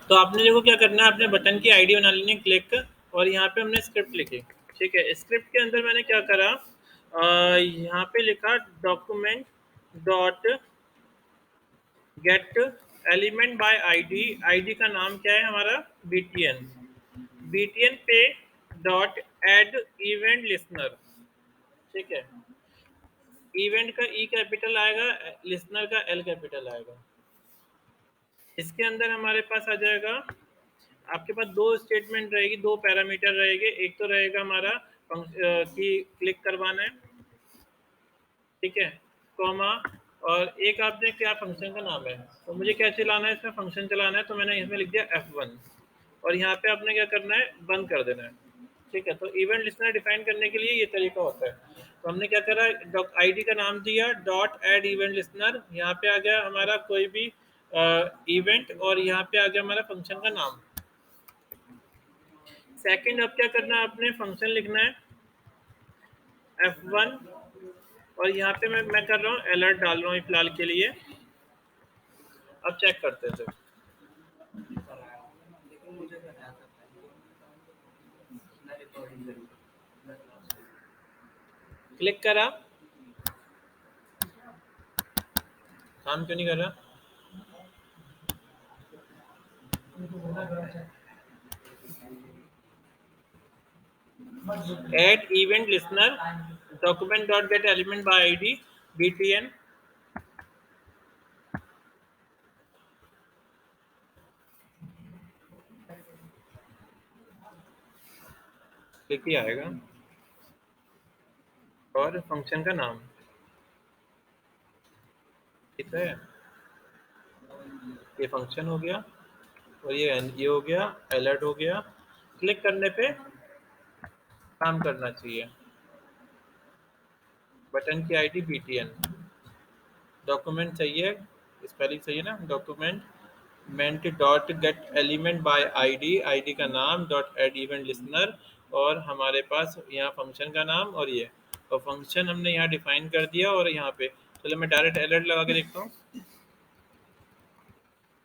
तो आपने देखो क्या करना है, अपने बटन की आईडी बना लेनी है क्लिक, और यहाँ पे हमने स्क्रिप्ट लिखी। ठीक है, स्क्रिप्ट के अंदर मैंने क्या करा, यहाँ पे लिखा document dot get element by ID. ID का नाम क्या है हमारा, बीटीएन। बीटीएन पे डॉट एड इवेंट लिसनर। ठीक है, इवेंट का ई कैपिटल आएगा, लिसनर का एल कैपिटल आएगा। इसके अंदर हमारे पास आ जाएगा, आपके पास दो स्टेटमेंट रहेगी, दो पैरामीटर रहेंगे। एक तो रहेगा हमारा कि क्लिक करवाना है, ठीक है, कॉमा, और एक आपने क्या फंक्शन का नाम है, तो मुझे क्या चलाना है, इसमें फंक्शन चलाना है, तो मैंने इसमें लिख दिया F1, और यहाँ पे आपने क्या करना है, बंद कर देना है। ठीक है, तो इवेंट लिस्नर डिफाइन करने के लिए ये तरीका होता है। तो हमने क्या करा, आईडी का नाम दिया डॉट एड इवेंट लिस्नर, यहाँ पे आ गया हमारा कोई भी इवेंट, और यहाँ पे आ गया हमारा फंक्शन का नाम। सेकंड, अब क्या करना है, आपने फंक्शन लिखना है F1, और यहाँ पे मैं कर रहा हूँ अलर्ट डाल रहा हूँ फिलहाल के लिए। अब चेक करते थे, क्लिक करा, काम क्यों नहीं कर रहा। Add event listener document dot get element by ID BTN. Click ही आएगा, और फंक्शन का नाम, ठीक है, ये फंक्शन हो गया, और ये हो गया, अलर्ट हो गया। क्लिक करने पे काम करना चाहिए। बटन की आईडी बीटीएन, डॉक्यूमेंट चाहिए, स्पेलिंग चाहिए ना, document meant dot get element by ID, ID का नाम डॉट एड इवेंट लिसनर, और हमारे पास यहाँ फंक्शन का नाम, और ये, और फंक्शन हमने यहाँ डिफाइन कर दिया। और यहाँ पे चलो मैं डायरेक्ट अलर्ट लगा के देखता हूँ।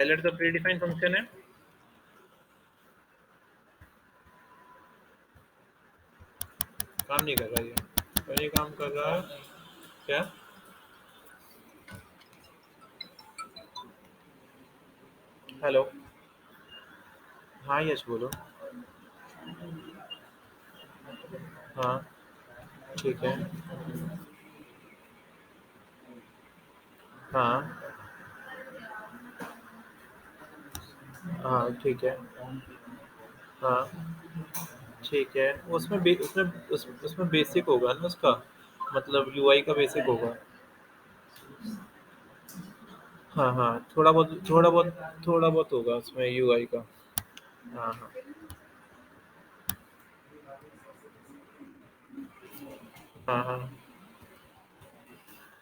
अलर्ट तो प्री डिफाइन फंक्शन है, काम नहीं कर रहा ये, और ये काम कर रहा है क्या। हेलो, हाँ यश बोलो। हाँ ठीक है। हाँ हाँ ठीक है। हाँ ठीक है, उसमें बेसिक होगा ना उसका, मतलब यूआई का बेसिक होगा। हाँ हाँ, थोड़ा बहुत होगा उसमें यूआई का। हाँ हाँ हाँ हाँ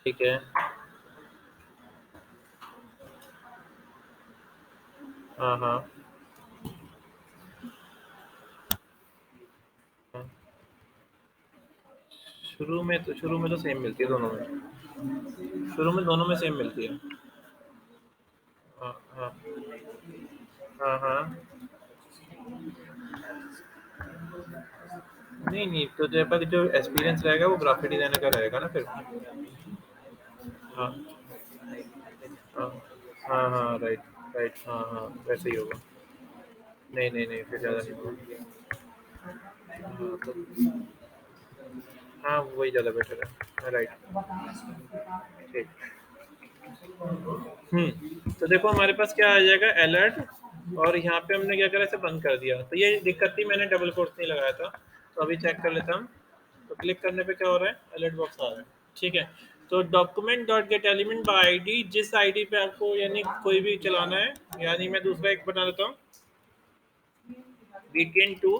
ठीक है। हाँ हाँ हाँ। शुरू में तो सेम मिलती है दोनों में, शुरू में दोनों में सेम मिलती है। हाँ हाँ हाँ हाँ। नहीं नहीं, तो तेरे पास जो एक्सपीरियंस रहेगा वो ग्राफिक डिजाइनर का रहेगा ना फिर। हाँ हाँ हाँ हाँ राइट राइट, हाँ हाँ वैसे ही होगा। नहीं नहीं नहीं, फिर ज़्यादा नहीं होगा। हाँ तो, हाँ वही ज़्यादा बेटर है, राइट, ठीक। तो देखो हमारे पास क्या आ जाएगा, अलर्ट, और यहाँ पे हमने क्या करा, इसे बंद कर दिया। तो ये दिक्कत थी, मैंने डबल कोट्स नहीं लगाया था। तो अभी चेक कर लेता हूँ। तो क्लिक करने पे क्या हो रहा है, अलर्ट बॉक्स आ रहा है। ठीक है, तो document dot get element by ID, जिस आईडी पे आपको यानी कोई भी चलाना है, यानी मैं दूसरा एक बना देता हूँ, BTN2।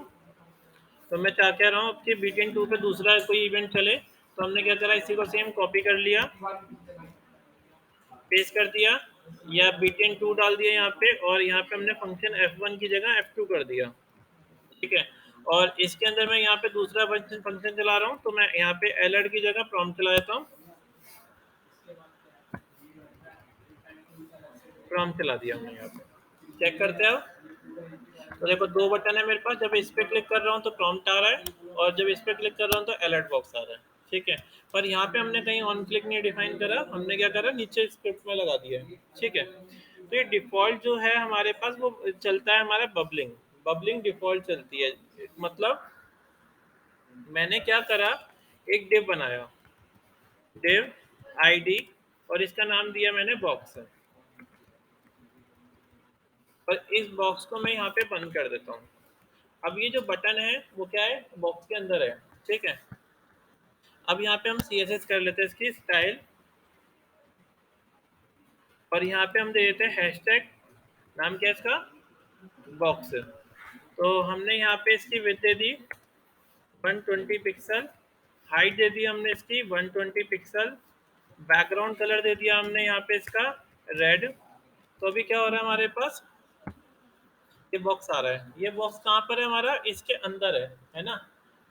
तो मैं कह रहा हूँ कि BTN2 पे दूसरा कोई इवेंट चले, तो हमने क्या करा, इसी को सेम कॉपी कर लिया, पेस्ट कर दिया, या BTN2 डाल दिया यहाँ पे, और यहाँ पे हमने फंक्शन F1 की जगह F2 कर दिया। ठीक है, और इसके अंदर मैं यहाँ पे दूसरा फंक्शन चला रहा हूँ, तो मैं यहाँ पे अलर्ट की जगह प्रॉम्प्ट चला देता हूँ, प्रॉम्प्ट चला दिया हमने यहाँ पे। चेक करते हैं आप। तो देखो दो बटन है मेरे पास, जब इस पे क्लिक कर रहा हूँ तो प्रॉम्प्ट आ रहा है, और जब इस पे क्लिक कर रहा हूँ तो अलर्ट बॉक्स आ रहा है। ठीक है, पर यहाँ पे हमने कहीं ऑन क्लिक नहीं डिफाइन करा, हमने क्या करा नीचे स्क्रिप्ट में लगा दिया है। ठीक है, तो ये डिफॉल्ट जो है हमारे पास वो चलता है हमारा बबलिंग। बबलिंग डिफॉल्ट चलती है, मतलब मैंने क्या करा, एक डिव बनाया, डिव आईडी, और इसका नाम दिया मैंने बॉक्स, और इस बॉक्स को मैं यहाँ पे बंद कर देता हूँ। अब ये जो बटन है वो क्या है, बॉक्स के अंदर है। ठीक है, अब यहाँ पे हम CSS कर लेते हैं इसकी स्टाइल, और यहाँ पे हम दे देते हैं हैशटैग, नाम क्या है इसका, बॉक्स। तो हमने यहाँ पे इसकी विड्थ दे दी 120 पिक्सल, हाइट दे दी हमने इसकी 120 पिक्सल, बैकग्राउंड कलर दे दिया हमने यहाँ पे इसका रेड। तो अभी क्या हो रहा है हमारे पास, ये बॉक्स आ रहा है, ये बॉक्स कहाँ पर है हमारा, इसके अंदर है ना,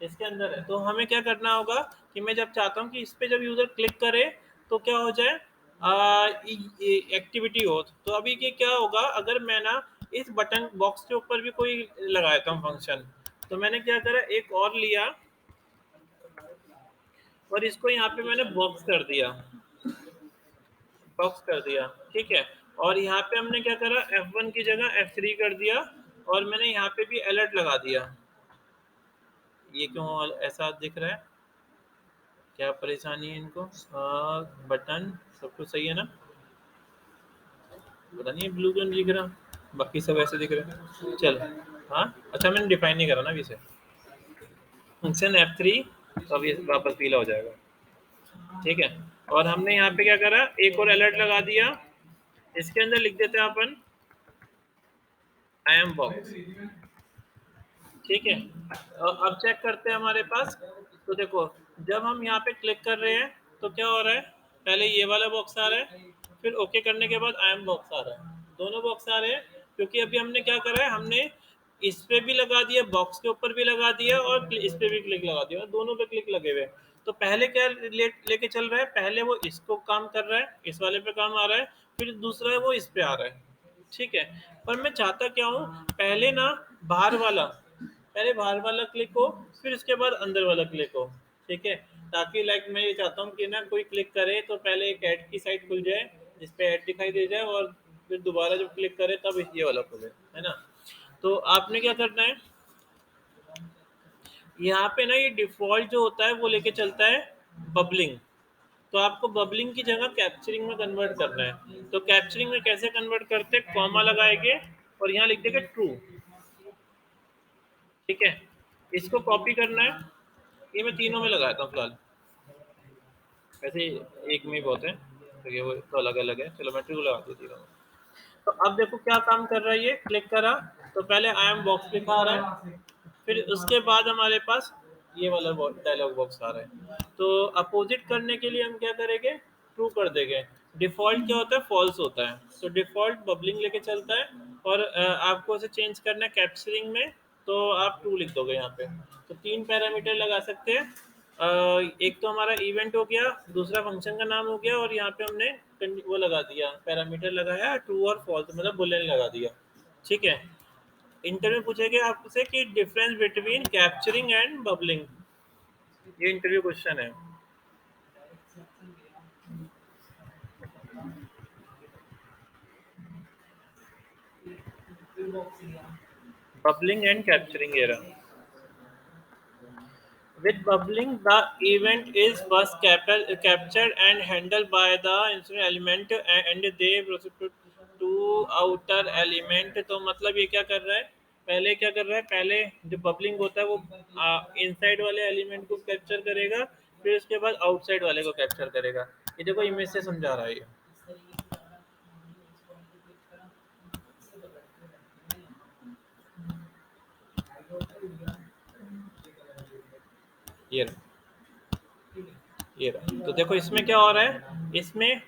इसके अंदर है। तो हमें क्या करना होगा कि मैं जब चाहता हूँ कि इस पे जब यूजर क्लिक करे तो क्या हो जाए, एक्टिविटी हो। तो अभी ये क्या होगा, अगर मैं ना इस बटन बॉक्स के ऊपर भी कोई लगाता हूँ फंक्शन, तो मैंने क्या करा, एक और लिया और इसको यहाँ पे मैंने बॉक्स कर दिया, बॉक्स कर दिया। ठीक है, और यहाँ पे हमने क्या करा, F1 की जगह F3 कर दिया, और मैंने यहाँ पे भी अलर्ट लगा दिया। ये क्यों ऐसा दिख रहा है, क्या परेशानी है इनको, बटन सब कुछ सही है ना, पता नहीं ब्लू क्यों नहीं दिख रहा, बाकी सब ऐसे दिख रहे हैं। चल, हाँ अच्छा, मैंने डिफाइन नहीं करा ना अभी से, फंक्शन F3, तो अब ये वापस पीला हो जाएगा। ठीक है, और हमने यहाँ पे क्या करा, एक और अलर्ट लगा दिया, इसके अंदर लिख देते हैं अपन आई एम बॉक्स। ठीक है, अब चेक करते हैं हमारे पास। तो देखो, जब हम यहाँ पे क्लिक कर रहे हैं तो क्या हो रहा है, पहले ये वाला बॉक्स आ रहा है, फिर ओके करने के बाद आई एम बॉक्स आ रहा है, दोनों बॉक्स आ रहे हैं, क्योंकि अभी हमने क्या करा है, हमने इस पे भी लगा दिया, बॉक्स के ऊपर भी लगा दिया, और इस पे भी क्लिक लगा दिया, दोनों पे क्लिक लगे हुए हैं। तो पहले क्या लेके चल रहा है, पहले वो इसको काम कर रहा है, इस वाले पे काम आ रहा है, फिर दूसरा है वो इस पे आ रहा है। ठीक है, पर मैं चाहता क्या हूँ, पहले ना बाहर वाला, पहले बाहर वाला क्लिक हो, फिर उसके बाद अंदर वाला क्लिक हो। ठीक है, ताकि लाइक मैं ये चाहता हूँ कि ना कोई क्लिक करे तो पहले एक ऐड की साइट खुल जाए, जिस पे ऐड दिखाई दे जाए, और फिर दोबारा जब क्लिक करे तब ये वाला खुले, है ना। तो आपने क्या करना है, यहाँ पे ना ये डिफॉल्ट जो होता है वो लेके चलता है बबलिंग। तो आपको बबलिंग की जगह कैप्चरिंग में कन्वर्ट करना है। तो कैप्चरिंग में कैसे कन्वर्ट करते हैं, कॉमा लगाएंगे और यहाँ लिख देंगे ट्रू। ठीक है, इसको कॉपी करना है, ये मैं तीनों में लगाता हूँ फिलहाल, वैसे एक में ही बहुत है, तो ये वो तो अलग अलग है, चलो मैं ट्रू लगा देती हूँ। तो अब देखो क्या काम कर रहा है, ये क्लिक करा तो पहले आई एम बॉक्स दिखा रहा है, फिर उसके बाद हमारे पास ये वाला डायलॉग बॉक्स आ रहा है। तो अपोजिट करने के लिए हम क्या करेंगे, ट्रू कर देंगे। डिफॉल्ट क्या होता है, फॉल्स होता है, तो डिफॉल्ट बबलिंग लेके चलता है, और आपको उसे चेंज करना है कैप्चरिंग में, तो आप ट्रू लिख दोगे यहाँ पे। तो तीन पैरामीटर लगा सकते हैं, एक तो हमारा इवेंट हो गया, दूसरा फंक्शन का नाम हो गया, और यहाँ पे हमने वो लगा दिया, पैरामीटर लगाया ट्रू और फॉल्स, मतलब बुलियन लगा दिया। ठीक है, इंटरव्यू पूछेगा आपसे कि difference between capturing and bubbling, ये इंटरव्यू क्वेश्चन है। Bubbling and capturing error. With bubbling, the event is first captured and handled by the instrument element, and they proceed to outer element। तो मतलब ये क्या कर रहा है, पहले क्या कर रहा है, पहले जो बबलिंग होता है वो इनसाइड वाले एलिमेंट को कैप्चर करेगा, फिर उसके बाद आउटसाइड वाले को कैप्चर करेगा। ये देखो इमेज से समझा रहा है ये ये रहा। तो देखो इसमें क्या हो रहा है, इसमें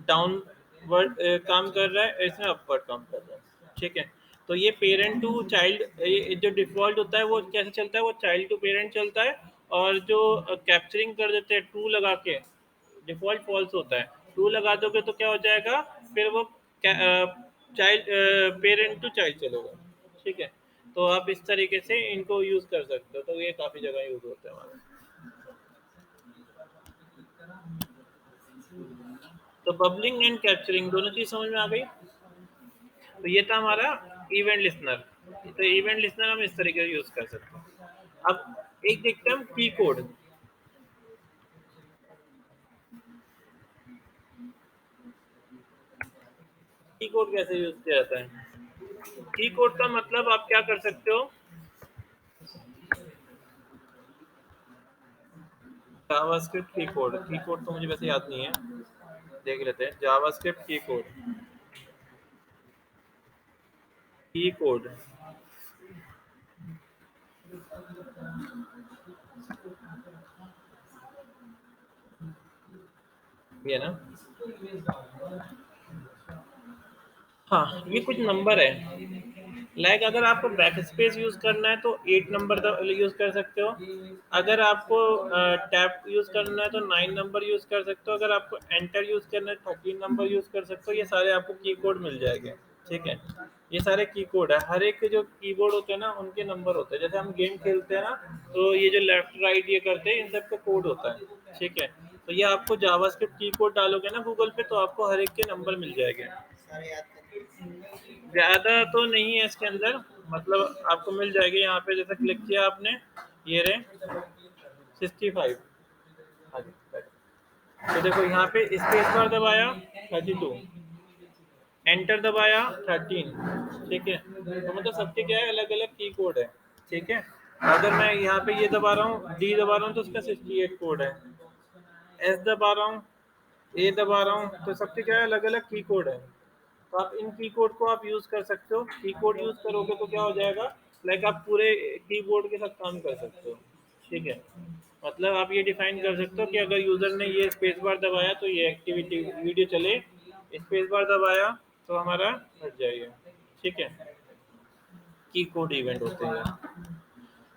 डाउनवर्ड काम कर रहा है, इसमें अपवर्ड काम कर रहा है। ठीक है, तो ये पेरेंट टू चाइल्ड, ये जो डिफॉल्ट होता है वो कैसे चलता है, वो चाइल्ड टू पेरेंट चलता है, और जो कैप्चरिंग कर देते हैं ट्रू लगा के, डिफॉल्ट फॉल्स होता है। ट्रू लगा दोगे तो क्या हो जाएगा, फिर वो चाइल्ड पेरेंट टू चाइल्ड चलेगा, ठीक है। तो आप इस तरीके से इनको यूज कर सकते हो, तो ये काफी जगह यूज होता है हमारा। तो बबलिंग एंड कैप्चरिंग दोनों चीज समझ में आ गई। तो ये था हमारा इवेंट लिसनर। तो इवेंट लिसनर हम इस तरीके से यूज कर सकते हैं। अब एक देखते हैं हम की कोड। की कोड कैसे यूज किया जाता है? की कोड का मतलब आप क्या कर सकते हो, जावास्क्रिप्ट की कोड तो मुझे वैसे याद नहीं है, देख लेते हैं जावास्क्रिप्ट की कोड ये ना। हाँ, ये कुछ नंबर है। लाइक अगर आपको बैक स्पेस यूज करना है तो 8 नंबर यूज कर सकते हो। अगर आपको टैब यूज करना है तो 9 नंबर यूज कर सकते हो। अगर आपको एंटर यूज करना है 13 नंबर यूज कर सकते हो। ये सारे आपको की कोड मिल जाएंगे, ठीक है। ये सारे की कोड है, हर एक के जो कीबोर्ड होते हैं ना उनके नंबर होते हैं। जैसे हम गेम खेलते हैं ना, तो ये जो लेफ्ट राइट ये करते हैं इन सब का कोड होता है, ठीक है। तो ये आपको जावास्क्रिप्ट की कोड डालोगे ना गूगल पे, तो आपको हर एक के नंबर मिल जाएंगे। ज़्यादा तो नहीं है इसके अंदर, मतलब आपको मिल जाएगी यहाँ पे। जैसे क्लिक किया आपने, ये रहे 65। हाँ जी, तो देखो यहाँ पे स्पेस बार दबाया 32, एंटर दबाया 13, ठीक है। तो मतलब सबके क्या है, अलग अलग की कोड है, ठीक है। अगर मैं यहाँ पे ये दबा रहा हूँ, डी दबा रहा हूँ, तो उसका 68 कोड है। एस दबा रहा हूँ, ए दबा रहा हूँ, तो सबके क्या है, अलग अलग की कोड है। तो आप इन की कोड को आप यूज कर सकते हो। की कोड यूज करोगे तो क्या हो जाएगा, लाइक आप पूरे कीबोर्ड के साथ काम कर सकते हो, ठीक है। मतलब आप ये डिफाइन कर सकते हो कि अगर यूजर ने ये स्पेस बार दबाया तो ये एक्टिविटी वीडियो चले, स्पेस बार दबाया तो हमारा हट जाएगा, ठीक है। की कोड इवेंट होते हैं।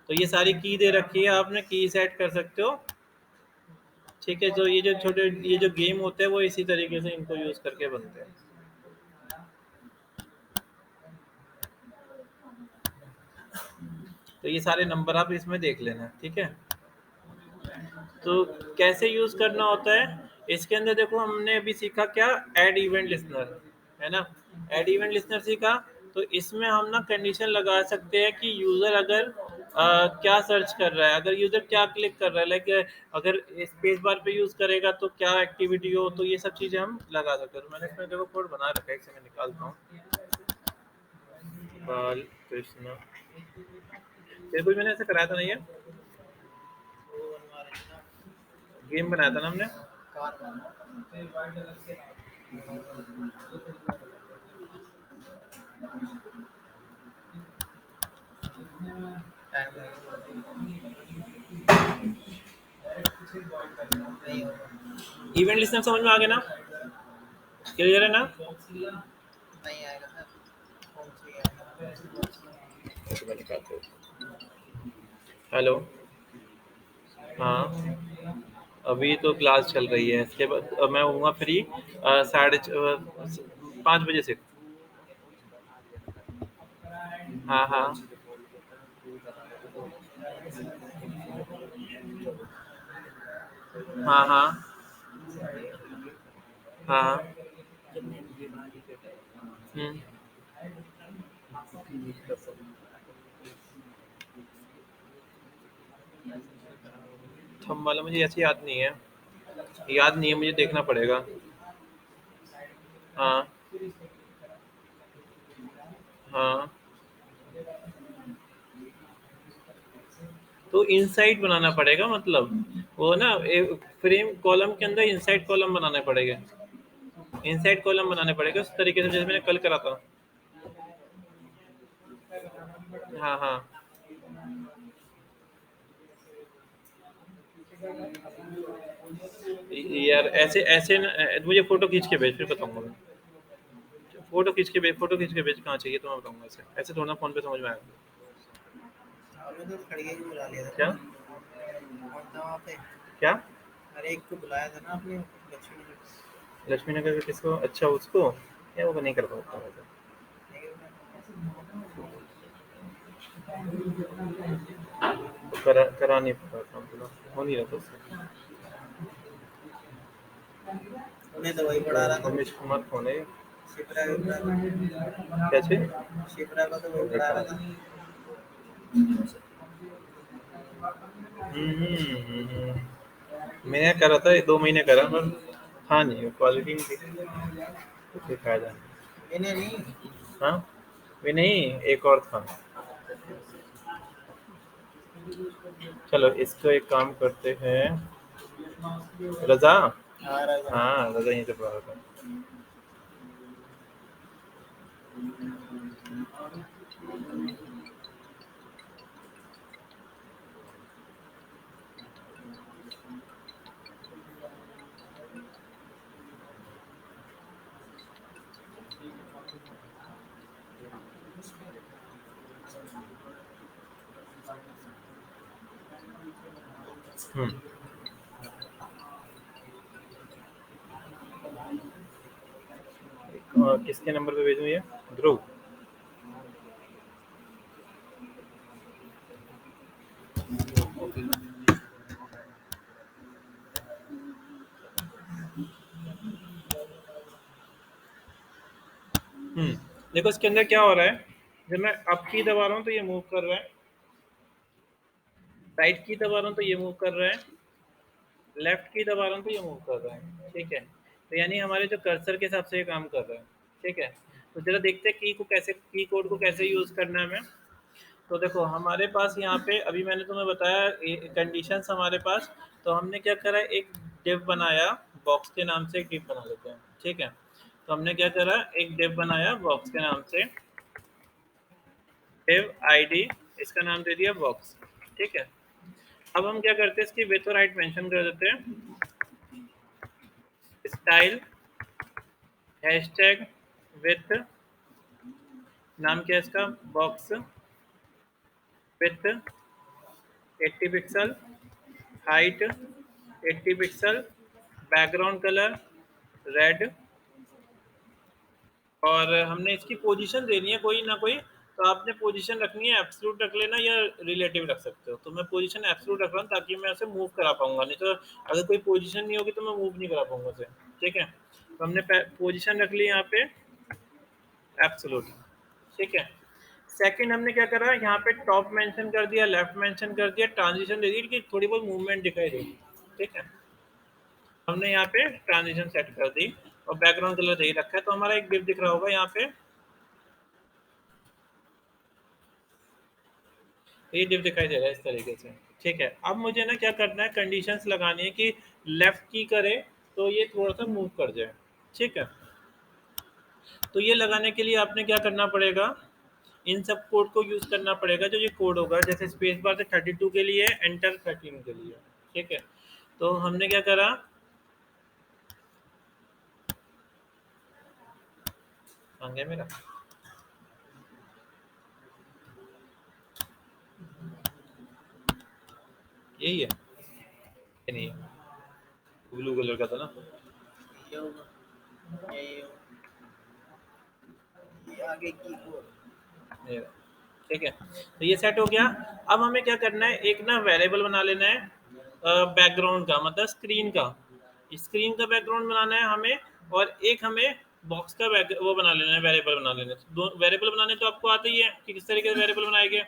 तो ये सारी की दे रखी है, आपने की सेट कर सकते हो, ठीक है। जो ये जो छोटे ये जो गेम होते हैं वो इसी तरीके से इनको यूज करके बनते हैं। तो ये सारे नंबर आप इसमें देख लेना, ठीक है। तो कैसे यूज करना होता है इसके अंदर, देखो हमने अभी सीखा क्या, ऐड इवेंट लिसनर, है ना। ऐड इवेंट लिसनर सीखा। तो इसमें हम ना कंडीशन लगा सकते हैं कि यूजर अगर क्या सर्च कर रहा है, अगर यूजर क्या क्लिक कर रहा है, लाइक अगर स्पेस बार पे यूज करेगा तो क्या एक्टिविटी हो, तो ये सब चीजें हम लगा सकते हैं। तो मैंने इसमें देखो कोड बना रखा है, इसे मैं निकालता हूँ। बाल कृष्ण, ये कोई मैंने ऐसा कराया तो नहीं है, गेम बनाया था ना हमने। इवेंट लिस्टनर समझ में आ गया ना, क्लियर है ना। हेलो, हाँ। अभी तो क्लास चल रही है, इसके बाद मैं होऊंगा फ्री 5:30 से। हाँ हाँ हाँ हाँ हाँ। हम्म। थंब वाला मुझे ऐसे याद नहीं है, याद नहीं है, मुझे देखना पड़ेगा। हाँ हाँ। तो इनसाइड बनाना पड़ेगा, मतलब वो ना फ्रेम कॉलम के अंदर इनसाइड कॉलम बनाने पड़ेगा। इनसाइड कॉलम बनाने पड़ेगा उस तरीके से जैसे मैंने कल करा था। हाँ हाँ। यार ऐसे ऐसे न, मुझे फोटो खींच के भेज, फिर बताऊंगा मैं। फोटो खींच के भेज, फोटो खींच के भेज, कहाँ चाहिए तो मैं बताऊंगा। ऐसे ऐसे थोड़ा ना फोन पे समझ में आएगा। आपने तो खड़गे को बुला लिया था क्या, कौन था वहाँ पे क्या। अरे एक को बुलाया था ना आपने, लक्ष्मी नगर। लक्ष्मी नगर का किसको, अच्छा उसको, क्या वो नहीं कर पाता वैसे। तो करा नहीं पा रहा, मतलब हो नहीं रहा था उससे। उन्हें तो वही पढ़ा रहा था। रमेश कुमार कौन है? शिप्रा विप्रा कैसे? शिप्रा को तो वही पढ़ा रहा था। मैंने करा था, 2 महीने करा, पर हाँ नहीं क्वालिटी नहीं थी, तो कोई फायदा नहीं। इन्हें नहीं। हाँ वे नहीं, एक और था। चलो इसको एक काम करते हैं। रजा, हाँ राजा। हाँ रजा यहीं से पढ़ा था। हम्म किसके नंबर पे भेजूं ये? ध्रुव। ओके। देखो इसके अंदर क्या हो रहा है, जब मैं अप की दबा रहा हूँ तो ये मूव कर रहा है, राइट की दबा रहा हूँ तो ये मूव कर रहा है, लेफ्ट की दबा रहा हूँ तो ये मूव कर रहा है। ठीक है, तो यानी हमारे जो कर्सर के हिसाब से ये काम कर रहा है। ठीक है, तो जरा देखते हैं की कोड को कैसे यूज करना है हमें। तो देखो हमारे पास यहाँ पे अभी मैंने तुम्हें बताया कंडीशंस हमारे पास। तो हमने क्या करा, एक डिव बनाया, बॉक्स के नाम से एक डिव बना लेते हैं। ठीक है, तो हमने क्या करा, एक डिव बनाया बॉक्स के नाम से, डिव आईडी, इसका नाम दे दिया बॉक्स। ठीक है, अब हम क्या करते हैं, इसकी विड्थ और हाइट मेंशन कर देते हैं। स्टाइल हैशटैग विथ, नाम क्या है इसका, box with 80 pixel, height 80 pixel, background colour red, और हमने इसकी पोजीशन देनी है कोई ना कोई। तो आपने पोजीशन रखनी है एब्सोल्यूट रख लेना या रिलेटिव रख सकते हो। तो मैं पोजीशन एब्सोल्यूट रख रहा हूँ ताकि मैं उसे मूव करा पाऊंगा, नहीं तो अगर कोई पोजीशन नहीं होगी तो मैं मूव नहीं करा पाऊंगा उसे। ठीक है, तो हमने पोजीशन रख ली यहाँ पे एब्सोल्यूट। ठीक है, सेकंड हमने क्या करा, यहाँ पे टॉप मेंशन कर दिया, लेफ्ट मेंशन कर दिया, ट्रांजिशन दे दी कि थोड़ी बहुत मूवमेंट दिखाई देगी। ठीक है, हमने यहाँ पे ट्रांजिशन सेट कर दी और बैकग्राउंड कलर दे ही रखा है। तो हमारा एक डिव दिख रहा होगा यहाँ पे, ये डिव दिखाई दे रहा है इस तरीके से। ठीक है, अब मुझे ना क्या करना है, कंडीशंस लगानी है कि लेफ्ट की करे तो ये थोड़ा सा मूव कर जाए। ठीक है, तो ये लगाने के लिए आपने क्या करना पड़ेगा, इन सब कोड को यूज करना पड़ेगा। जो ये कोड होगा, जैसे स्पेस बार से 32 के लिए, एंटर 13 के लिए। ठीक है, तो हमने क्या करा, आ गया मेरा, यही है, ये नहीं है, ब्लू कलर का था ना। ये होगा, यही होगा, ये आगे की को। ये रहा। ठीक है, तो ये सेट हो गया। अब हमें क्या करना है, एक ना वेरिएबल बना लेना है बैकग्राउंड का, मतलब स्क्रीन का, स्क्रीन का बैकग्राउंड बनाना है हमें। और एक हमें बॉक्स का वो बना लेना है, वेरिएबल बना लेना है। दो वेरिएबल बनाने तो आपको आता ही है कि किस तरीके से वेरिएबल बनाएंगे।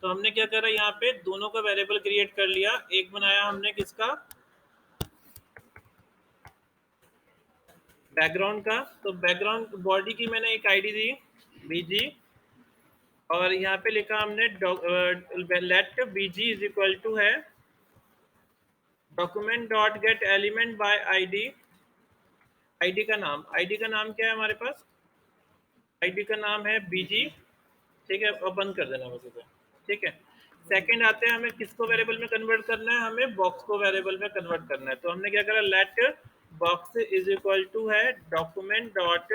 तो हमने क्या करा, यहाँ पे दोनों का वेरिएबल क्रिएट कर लिया। एक बनाया हमने किसका, बैकग्राउंड का। तो बैकग्राउंड बॉडी की मैंने एक आईडी दी बीजी, और यहाँ पे लिखा हमने let BG is equal to है document dot get element by ID. ID का नाम क्या है हमारे पास, आईडी का नाम है बीजी। ठीक है, और बंद कर देना बस इसे। ठीक है, सेकंड आते हैं, हमें किसको वेरिएबल में कन्वर्ट करना है, हमें बॉक्स को वेरिएबल में कन्वर्ट करना है। तो हमने क्या करा, let box is equal to है document dot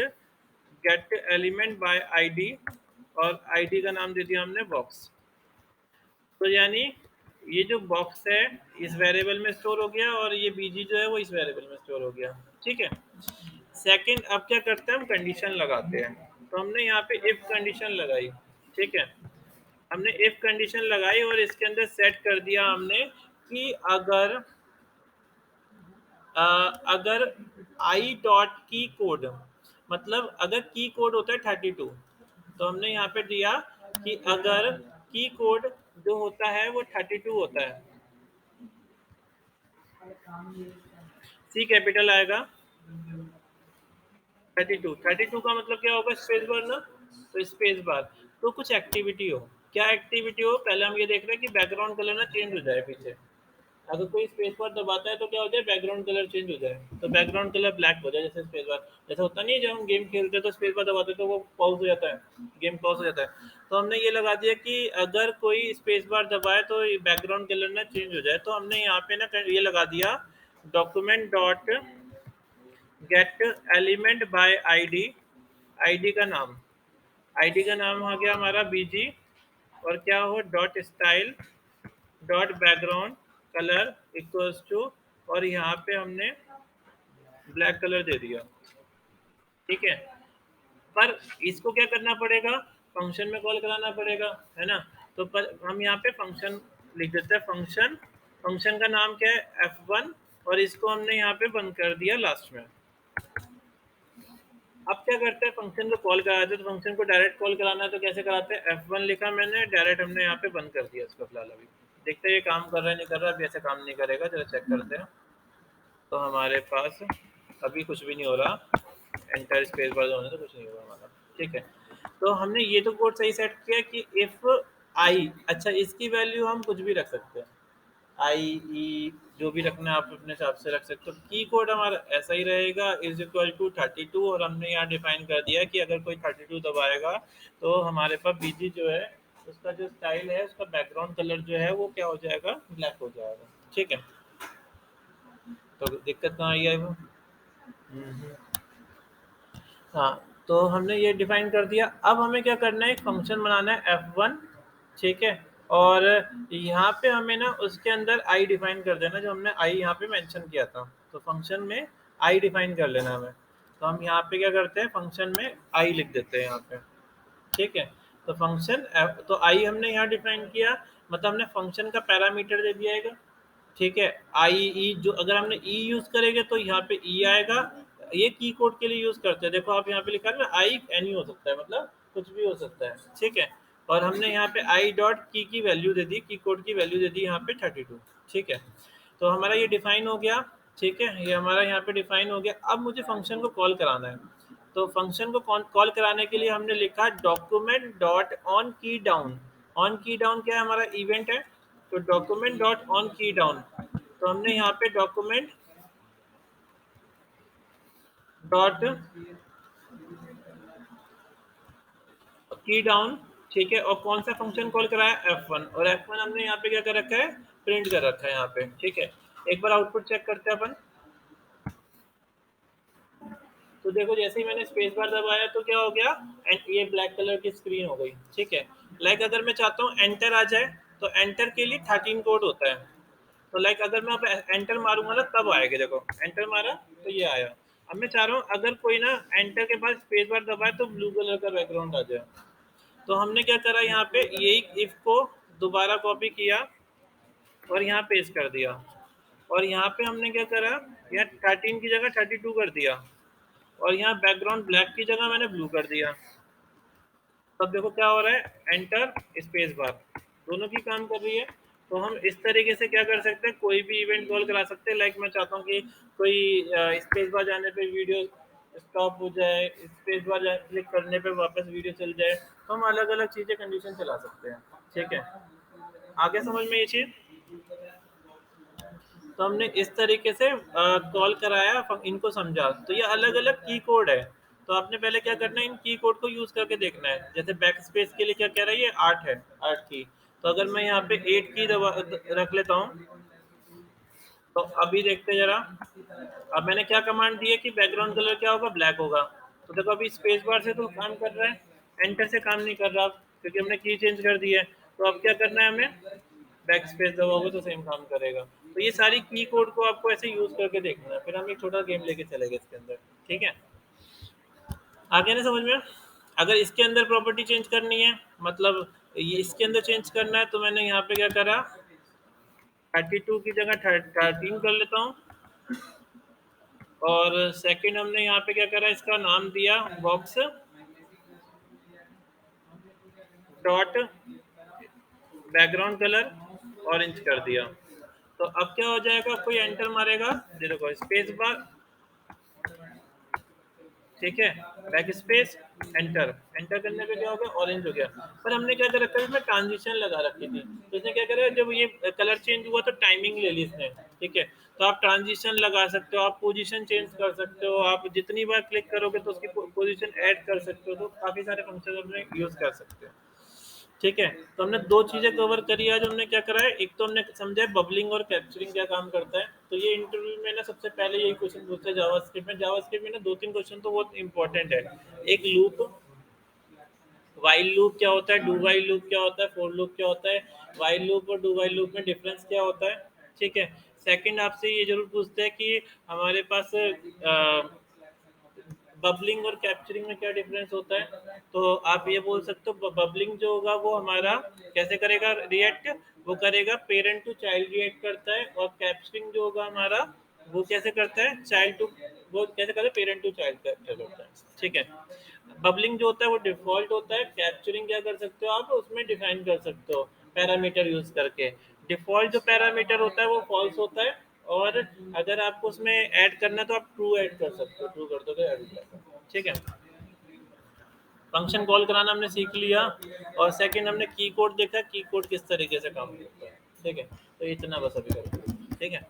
get element by ID, और आईडी का नाम दे दिया हमने बॉक्स। तो यानी ये जो बॉक्स है इस वेरिएबल में स्टोर हो गया, और ये बीजी जो है वो इस वेरिएबल में स्टोर हो गया। ठीक है, सेकंड अब क्या करते हैं, हम कंडीशन लगाते हैं। तो हमने यहाँ पे इफ कंडीशन लगाई। ठीक है, हमने इफ कंडीशन लगाई और इसके अंदर सेट कर दिया हमने कि अगर आई डॉट की कोड, मतलब अगर की कोड होता है 32, तो हमने यहाँ पे दिया कि अगर की कोड जो होता है वो 32 होता है, सी कैपिटल आएगा, 32 का मतलब क्या होगा, स्पेस बार ना, तो स्पेस बार, तो कुछ एक्टिविटी हो, क्या एक्टिविटी हो, पहले हम ये देख रहे हैं कि बैकग्राउंड कलर ना चेंज हो जाए पीछे, अगर कोई स्पेस बार दबाता है तो क्या हो जाए, बैकग्राउंड कलर चेंज हो जाए, तो बैकग्राउंड कलर ब्लैक हो जाए, जैसे स्पेस बार, जैसा होता नहीं है जब हम गेम खेलते हैं तो स्पेस बार दबाते हैं तो वो पॉज हो जाता है, गेम पॉज हो जाता है, तो हमने ये लगा दिया कि अगर कोई स्पेस बार दबाए तो बैकग्राउंड कलर ना चेंज हो जाए, तो हमने यहाँ पे ना ये लगा दिया document dot get element by ID, ID का नाम, आईडी का नाम आ गया हमारा बीजी, और क्या हो dot style dot background colour equals to, और यहाँ पे हमने ब्लैक कलर दे दिया, ठीक है, पर इसको क्या करना पड़ेगा, फंक्शन में कॉल कराना पड़ेगा, है ना, तो पर हम यहाँ पे फंक्शन लिख देते हैं, फंक्शन, फंक्शन का नाम क्या है f1, और इसको हमने यहाँ पे बंद कर दिया लास्ट में। अब क्या करते हैं, फंक्शन को कॉल कराते हैं, तो फंक्शन को डायरेक्ट कॉल कराना है तो कैसे कराते हैं, f1 लिखा मैंने, डायरेक्ट हमने यहाँ पे बंद कर दिया इसको फिलहाल, अभी देखते हैं ये काम कर रहा है नहीं कर रहा, अभी ऐसे काम नहीं करेगा, चलो चेक करते हैं, तो हमारे पास अभी कुछ भी नहीं हो रहा, एंटर स्पेस बार होने से कुछ नहीं होगा हमारा, ठीक है, तो हमने ये तो कोड सही सेट किया कि इफ आई, अच्छा इसकी वैल्यू हम कुछ भी रख सकते हैं, आई ई जो भी रखना है आप अपने हिसाब से रख सकते हो, की कोड हमारा ऐसा ही रहेगा, इज इक्वल टू 32, और हमने यहाँ डिफाइन कर दिया कि अगर कोई 32 दबाएगा तो हमारे पास बीजी जो है उसका जो स्टाइल है, उसका बैकग्राउंड कलर जो है वो क्या हो जाएगा, ब्लैक हो जाएगा, ठीक है, तो दिक्कत कहाँ आई है वो। हम्म। हाँ, तो हमने ये डिफाइन कर दिया, अब हमें क्या करना है, एक फंक्शन बनाना है f1, ठीक है, और यहाँ पे हमें ना उसके अंदर आई डिफाइन कर देना, जो हमने आई यहाँ पे मेंशन किया था, तो फंक्शन में आई डिफाइन कर लेना हमें, तो हम यहाँ पे क्या करते हैं, फंक्शन में आई लिख देते हैं यहाँ पे, ठीक है, तो फंक्शन तो आई हमने यहाँ डिफाइन किया, मतलब हमने फंक्शन का पैरामीटर दे दिया है, ठीक है, आई ई, जो अगर हमने ई यूज करेंगे तो यहाँ पे ई आएगा, ये की कोड के लिए यूज करते हैं, देखो आप यहाँ पे लिखा है ना, आई एनी हो सकता है, मतलब कुछ भी हो सकता है, ठीक है, और हमने यहाँ पे आई डॉट की वैल्यू दे दी, की कोड की वैल्यू दे दी यहाँ पे 32, ठीक है, तो हमारा ये डिफाइन हो गया, ठीक है, ये हमारा यहाँ पे डिफाइन हो गया, अब मुझे फंक्शन को कॉल कराना है, तो फंक्शन को कॉल कराने के लिए हमने लिखा डॉक्यूमेंट डॉट ऑन की डाउन, ऑन की डाउन क्या है, हमारा इवेंट है, तो डॉक्यूमेंट डॉट ऑन की डाउन, तो हमने यहाँ पे डॉक्यूमेंट डॉट की डाउन, ठीक है, और कौन सा फंक्शन कॉल कराया, f1, और f1 हमने यहाँ पे क्या कर रखा है, प्रिंट कर रखा है यहाँ पे, ठीक है, एक बार आउटपुट चेक करते हैं अपन, तो देखो जैसे ही मैंने स्पेस बार दबाया तो क्या हो गया, ये ब्लैक कलर की स्क्रीन हो गई, ठीक है, लाइक अगर मैं चाहता हूँ एंटर आ जाए, तो एंटर के लिए 13 कोड होता है, तो लाइक अगर मैं अब एंटर मारूंगा ना तब आएगा, देखो एंटर मारा तो ये आया, अब मैं चाह रहा हूँ अगर कोई ना एंटर के बाद स्पेस बार दबाए तो ब्लू कलर का बैकग्राउंड आ जाए, तो हमने क्या करा, यहाँ पे यही इफ को दोबारा कॉपी किया और यहाँ पेस्ट कर दिया, और यहाँ पे हमने क्या करा, यहाँ 13 की जगह 32 कर दिया, और यहाँ बैकग्राउंड ब्लैक की जगह मैंने ब्लू कर दिया, तब देखो क्या हो रहा है, एंटर स्पेस बार दोनों की काम कर रही है, तो हम इस तरीके से क्या कर सकते हैं, कोई भी इवेंट कॉल करा सकते हैं, लाइक मैं चाहता हूँ कि कोई स्पेस बार जाने पे वीडियो स्टॉप हो जाए, स्पेस बार क्लिक करने पे वापस वीडियो चल जाए, तो हम अलग अलग चीज़ें कंडीशन चला सकते हैं, ठीक है, आगे समझ में ये चीज़, तो हमने इस तरीके से कॉल कराया, इनको समझा, तो ये अलग अलग की कोड है, तो आपने पहले क्या करना है, इन की कोड को यूज करके देखना है, जैसे बैक स्पेस के लिए क्या कह रहा है, ये 8 है, 8 की, तो अगर मैं यहाँ पे 8 की रख लेता हूँ, तो अभी देखते जरा, अब मैंने क्या कमांड दी है कि बैकग्राउंड कलर क्या होगा, ब्लैक होगा, तो देखो अभी स्पेस बार से तो काम कर रहा है, एंटर से काम नहीं कर रहा, क्योंकि हमने की चेंज कर दी है, तो अब क्या करना है हमें, बैक स्पेस दबाओगे तो सेम काम करेगा, तो ये सारी की कोड को आपको ऐसे यूज करके देखना है, फिर हम एक छोटा गेम लेके चलेंगे इसके अंदर, ठीक है, आगे ना समझ में, अगर इसके अंदर प्रॉपर्टी चेंज करनी है, मतलब ये इसके अंदर चेंज करना है, तो मैंने यहाँ पे क्या करा, 32 की जगह 13 कर लेता हूँ। और सेकंड हमने यहाँ पे क्या करा, इसका नाम दिया box dot background colour orange कर दिया। तो अब क्या हो जाएगा, कोई एंटर मारेगा, ये देखो स्पेस बार, ठीक है, बैक स्पेस, एंटर, एंटर करने पे क्या हो गया, ऑरेंज हो गया। पर हमने क्या कर रखा है, इसमें ट्रांजिशन लगा रखी थी, तो इसने क्या करा, जब ये कलर चेंज हुआ तो टाइमिंग ले ली इसने, ठीक है। तो आप ट्रांजिशन लगा सकते हो, आप पोजीशन चेंज कर सकते हो, आप जितनी बार क्लिक करोगे तो उसकी पोजीशन ऐड कर सकते हो, तो काफी सारे फंक्शन हमने यूज कर सकते हो, ठीक है। तो हमने दो चीजें कवर करी आज। हमने क्या करा है, एक तो हमने समझा है बबलिंग और कैप्चरिंग क्या काम करता है। तो ये इंटरव्यू में ना सबसे पहले यही क्वेश्चन पूछता है जावास्क्रिप्ट में। जावास्क्रिप्ट में ना दो तीन क्वेश्चन तो बहुत इंपॉर्टेंट है। एक लूप, वाइल लूप क्या होता है, डू वाइल लूप क्या होता है, फॉर लूप क्या होता है, वाइल लूप और डू वाइल लूप में डिफरेंस क्या होता है, ठीक है। सेकंड आपसे ये जरूर पूछते हैं कि हमारे पास बबलिंग और कैप्चरिंग में क्या डिफरेंस होता है। तो आप ये बोल सकते हो बबलिंग जो होगा वो हमारा कैसे करेगा रिएक्ट, वो करेगा पेरेंट टू चाइल्ड रिएक्ट करता है। और कैप्चरिंग जो होगा हमारा वो कैसे करता है, चाइल्ड टू, वो कैसे करता है, पेरेंट टू चाइल्ड करता है, ठीक है। बबलिंग जो होता है वो डिफॉल्ट होता है, कैप्चरिंग क्या कर सकते हो आप, उसमें डिफाइन कर सकते हो पैरामीटर यूज करके। डिफॉल्ट जो पैरामीटर होता है वो फॉल्स होता है, और अगर आपको उसमें ऐड करना है तो आप ट्रू ऐड कर सकते हो, ट्रू कर दोगे ऐड हो जाएगा, ठीक है। फंक्शन कॉल कराना हमने सीख लिया। और सेकंड हमने की कोड देखा, की कोड किस तरीके से काम करता है, ठीक है। तो इतना बस अभी करें, ठीक है।